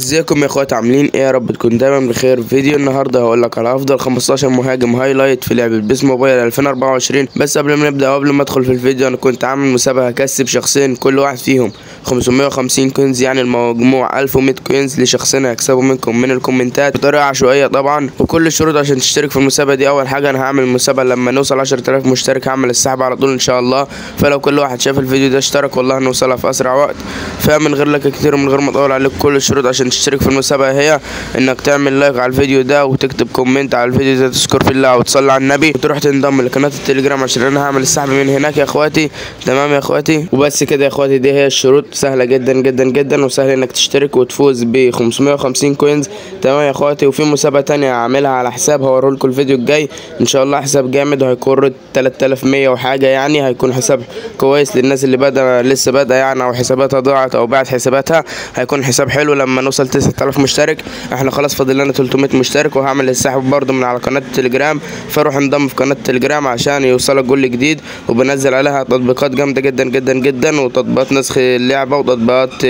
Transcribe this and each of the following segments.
ازيكم يا اخوات، عاملين ايه؟ يا رب تكون دايما بخير. فيديو النهارده هقول لك على افضل 15 مهاجم هايلايت في لعبه بيس موبايل 2024. بس قبل ما نبدا وقبل ما ادخل في الفيديو، انا كنت عامل مسابقه هكسب شخصين كل واحد فيهم 550 كوينز، يعني المجموع 1100 كوينز لشخصين هيكسبوا منكم من الكومنتات بطريقه عشوائيه طبعا. وكل الشروط عشان تشترك في المسابقه دي: اول حاجه انا هعمل المسابقه لما نوصل 10000 مشترك هعمل السحب على طول ان شاء الله. فلو كل واحد شاف الفيديو ده اشترك والله هنوصلها في اسرع وقت. فمن غير لك كتير ومن غير ما اطول عليك، كل الشروط عشان تشترك في المسابقه هي انك تعمل لايك على الفيديو ده وتكتب كومنت على الفيديو ده تذكر في الله وتصلي على النبي، وتروح تنضم لقناه التليجرام عشان انا هعمل السحب من هناك يا اخواتي. تمام يا اخواتي؟ وبس كده يا اخواتي، دي هي الشروط، سهله جدا جدا جدا، وسهل انك تشترك وتفوز ب 550 كوينز. تمام يا اخواتي؟ وفي مسابقه تانية هعملها على حساب هوريلكم الفيديو الجاي ان شاء الله، حساب جامد وهيكون 3100 وحاجه، يعني هيكون حساب كويس للناس اللي لسه بادئه يعني، او حساباتها ضاعت او بعد حساباتها. هيكون حساب حلو لما نوصل 9000 مشترك. احنا خلاص فاضل لنا 300 مشترك، وهعمل السحب برضو من على قناه التليجرام. فروح انضم في قناه التليجرام عشان يوصلك كل جديد، وبنزل عليها تطبيقات جامده جدا جدا جدا، وتطبيقات نسخ اللعبه، وتطبيقات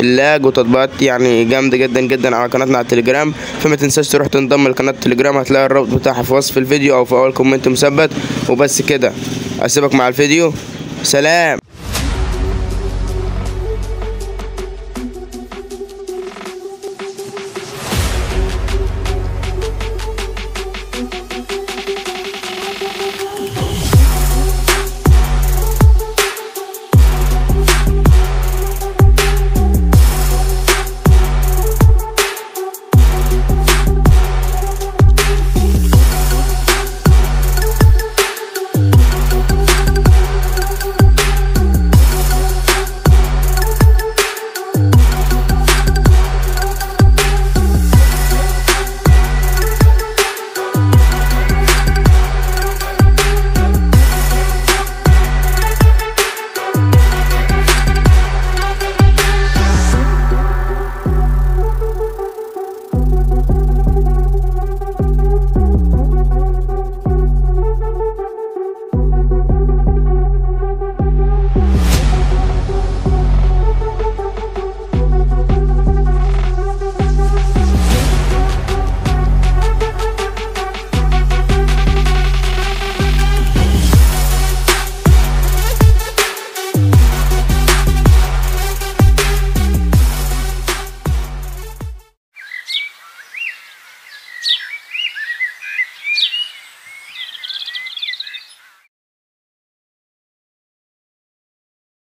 اللاج، وتطبيقات يعني جامده جدا جدا على قناتنا على التليجرام. فما تنساش تروح تنضم لقناه التليجرام، هتلاقي الرابط بتاعها في وصف الفيديو او في اول كومنت مثبت. وبس كده، اسيبك مع الفيديو، سلام.